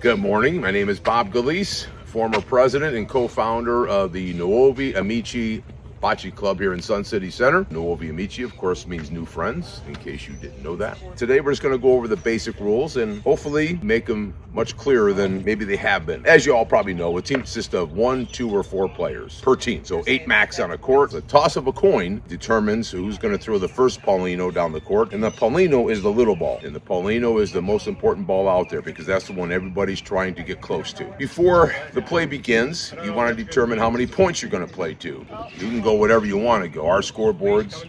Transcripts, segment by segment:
Good morning. My name is Bob Galise, former president and co-founder of the Nuovi Amici Bocce Club here in Sun City Center. Nuovi Amici, of course, means new friends, in case you didn't know that. Today, we're just going to go over the basic rules and hopefully make them much clearer than maybe they have been. As you all probably know, a team consists of 1, 2, or 4 players per team. So 8 max on a court. The toss of a coin determines who's going to throw the first Paulino down the court. And the Paulino is the little ball. And the Paulino is the most important ball out there because that's the one everybody's trying to get close to. Before the play begins, you want to determine how many points you're going to play to. You can go whatever you want to go. Our scoreboards,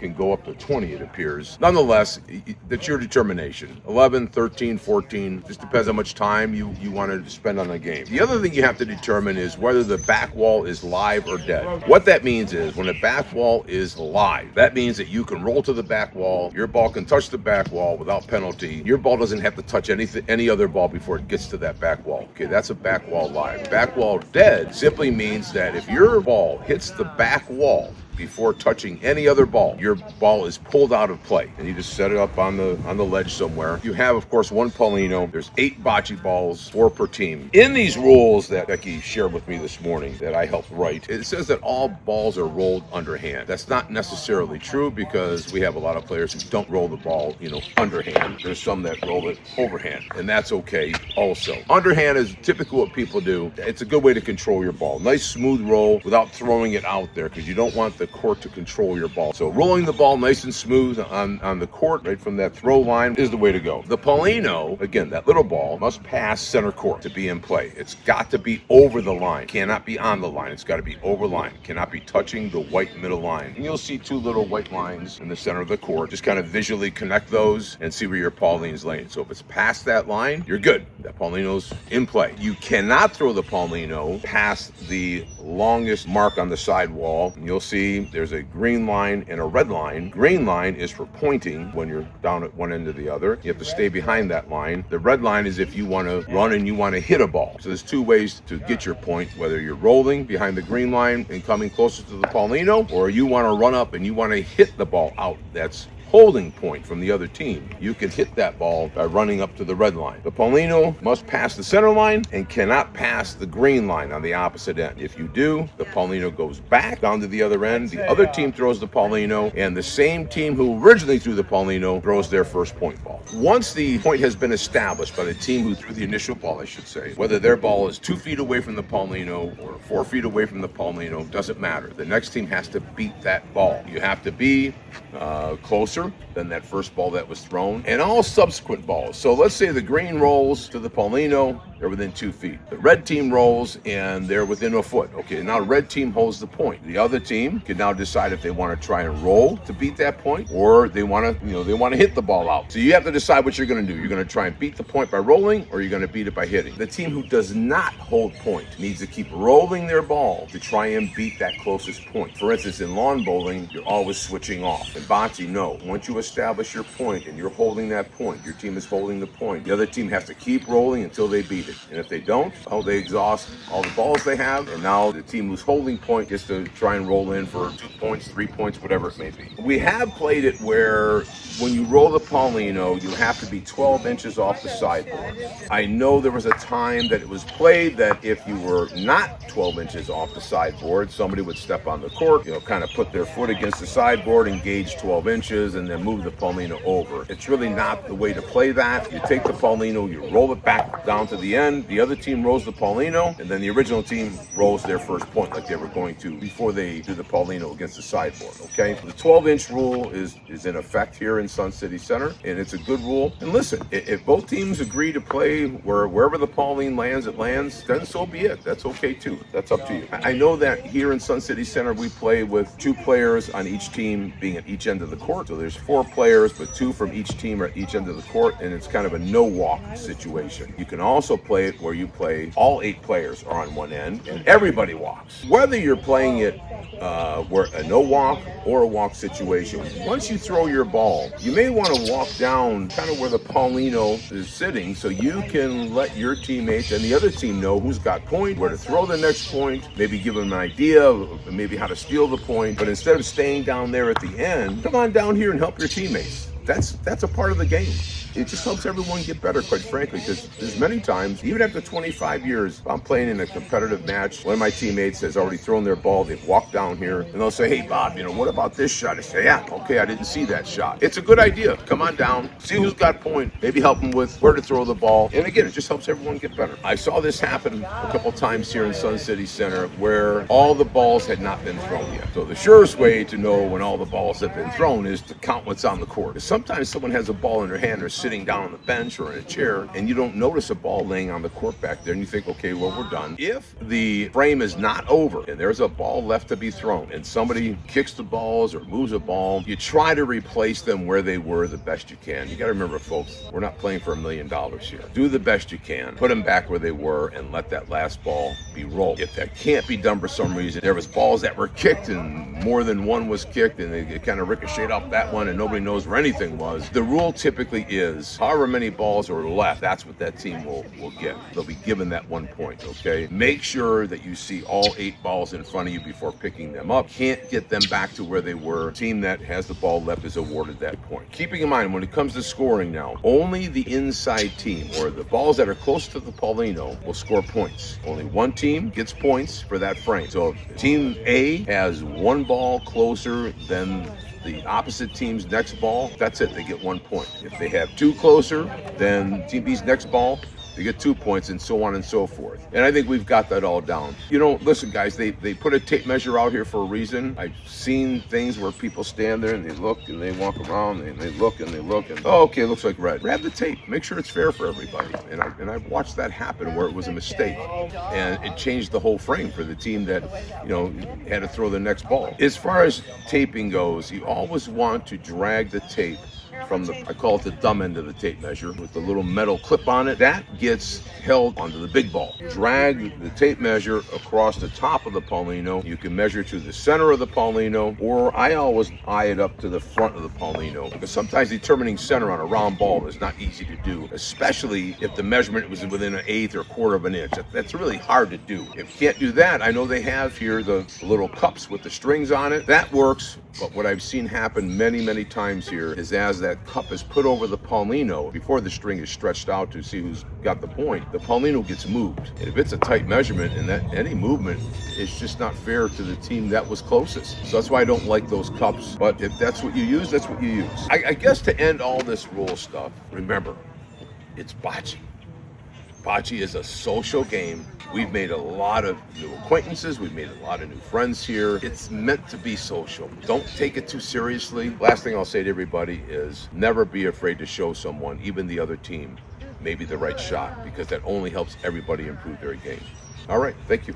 can go up to 20, it appears. Nonetheless, that's your determination. 11, 13, 14, just depends how much time you want to spend on the game. The other thing you have to determine is whether the back wall is live or dead. What that means is when the back wall is live, that means that you can roll to the back wall, your ball can touch the back wall without penalty. Your ball doesn't have to touch any other ball before it gets to that back wall. Okay, that's a back wall live. Back wall dead simply means that if your ball hits the back wall before touching any other ball, your ball is pulled out of play, and you just set it up on the ledge somewhere. You have, of course, 1 Paulino. There's 8 bocce balls, 4 per team. In these rules that Becky shared with me this morning that I helped write, it says that all balls are rolled underhand. That's not necessarily true because we have a lot of players who don't roll the ball, underhand. There's some that roll it overhand, and that's okay also. Underhand is typically what people do. It's a good way to control your ball. Nice smooth roll without throwing it out there because you don't want the court to control your ball. So rolling the ball nice and smooth on the court right from that throw line is the way to go. The Paulino, again, that little ball must pass center court to be in play. It's got to be over the line. It cannot be on the line. It's got to be over line. It cannot be touching the white middle line. And you'll see 2 little white lines in the center of the court. Just kind of visually connect those and see where your Paulino's laying. So if it's past that line, you're good. That Paulino's in play. You cannot throw the Paulino past the longest mark on the side wall. And you'll see there's a green line and a red line. Green line is for pointing when you're down at one end or the other. You have to stay behind that line. The red line is if you want to run and you want to hit a ball. So there's 2 ways to get your point, whether you're rolling behind the green line and coming closer to the Paulino, or you want to run up and you want to hit the ball out. That's holding point from the other team. You can hit that ball by running up to the red line. The Paulino must pass the center line and cannot pass the green line on the opposite end. If you do, the Paulino goes back down to the other end. The other team throws the Paulino, and the same team who originally threw the Paulino throws their first point ball. Once the point has been established by the team who threw the initial ball, I should say, whether their ball is 2 feet away from the Paulino or 4 feet away from the Paulino, doesn't matter. The next team has to beat that ball. You have to be closer than that first ball that was thrown, and all subsequent balls. So let's say the green rolls to the Paulino, they're within 2 feet. The red team rolls and they're within a foot. Okay, now red team holds the point. The other team can now decide if they want to try and roll to beat that point, or they want to hit the ball out. So you have to decide what you're going to do. You're going to try and beat the point by rolling, or you're going to beat it by hitting. The team who does not hold point needs to keep rolling their ball to try and beat that closest point. For instance, in lawn bowling, you're always switching off. In bocce, no. Once you establish your point and you're holding that point, your team is holding the point, the other team has to keep rolling until they beat it. And if they don't, they exhaust all the balls they have, and now the team who's holding point gets to try and roll in for 2 points, 3 points, whatever it may be. We have played it where when you roll the Paulino, you have to be 12 inches off the sideboard. I know there was a time that it was played that if you were not 12 inches off the sideboard, somebody would step on the court, kind of put their foot against the sideboard, engage 12 inches, and then move the Paulino over. It's really not the way to play that. You take the Paulino, you roll it back down to the end, the other team rolls the Paulino, and then the original team rolls their first point like they were going to before they do the Paulino against the sideboard, okay? The 12-inch rule is in effect here in Sun City Center, and it's a good rule. And listen, if both teams agree to play wherever the Pauline lands, it lands, then so be it. That's okay too. That's up to you. I know that here in Sun City Center, we play with 2 players on each team being at each end of the court. So there's 4 players, but 2 from each team are at each end of the court, and it's kind of a no-walk situation. You can also play it where you play all 8 players are on one end, and everybody walks. Whether you're playing it where a no-walk or a walk situation, once you throw your ball, you may want to walk down kind of where the Paulino is sitting so you can let your teammates and the other team know who's got point, where to throw the next point, maybe give them an idea of maybe how to steal the point. But instead of staying down there at the end, come on down here and help your teammates. That's a part of the game. it just helps everyone get better, quite frankly, because there's many times, even after 25 years, if I'm playing in a competitive match, one of my teammates has already thrown their ball, they've walked down here, and they'll say, hey, Bob, what about this shot? I say, yeah, okay, I didn't see that shot. It's a good idea. Come on down, see who's got point, maybe help them with where to throw the ball. And again, it just helps everyone get better. I saw this happen a couple times here in Sun City Center where all the balls had not been thrown yet. So the surest way to know when all the balls have been thrown is to count what's on the court. Sometimes someone has a ball in their hand, they're sitting down on the bench or in a chair, and you don't notice a ball laying on the court back there, and you think, okay, well, we're done. If the frame is not over and there's a ball left to be thrown and somebody kicks the balls or moves a ball, you try to replace them where they were the best you can. You got to remember, folks, we're not playing for $1 million here. Do the best you can. Put them back where they were and let that last ball be rolled. If that can't be done for some reason, there was balls that were kicked and more than one was kicked and it kind of ricocheted off that one and nobody knows where anything was. The rule typically is however many balls are left, that's what that team will get. They'll be given that 1 point, okay? Make sure that you see all 8 balls in front of you before picking them up. Can't get them back to where they were. Team that has the ball left is awarded that point. Keeping in mind, when it comes to scoring now, only the inside team or the balls that are close to the Paulino will score points. Only one team gets points for that frame. So if Team A has 1 ball closer than the opposite team's next ball, that's it, they get 1 point. If they have 2 closer than Team B's next ball, they get 2 points, and so on and so forth. And I think we've got that all down. Listen, guys, they put a tape measure out here for a reason. I've seen things where people stand there and they look and they walk around and they look and oh, okay, it looks like red. Grab the tape, make sure it's fair for everybody. And I've watched that happen where it was a mistake and it changed the whole frame for the team that had to throw the next ball. As far as taping goes, you always want to drag the tape from I call it the dumb end of the tape measure with the little metal clip on it. That gets held onto the big ball. Drag the tape measure across the top of the Paulino. You can measure to the center of the Paulino, or I always eye it up to the front of the Paulino, because sometimes determining center on a round ball is not easy to do, especially if the measurement was within 1/8 or 1/4 of an inch. That's really hard to do. If you can't do that, I know they have here the little cups with the strings on it. That works. But what I've seen happen many, many times here is as that cup is put over the Paulino, before the string is stretched out to see who's got the point, the Paulino gets moved. And if it's a tight measurement and that any movement is just not fair to the team that was closest. So that's why I don't like those cups. But if that's what you use, that's what you use. I guess to end all this rule stuff, remember, it's bocce. Bocce is a social game. We've made a lot of new acquaintances. We've made a lot of new friends here. It's meant to be social. Don't take it too seriously. Last thing I'll say to everybody is never be afraid to show someone, even the other team, maybe the right shot, because that only helps everybody improve their game. All right, thank you.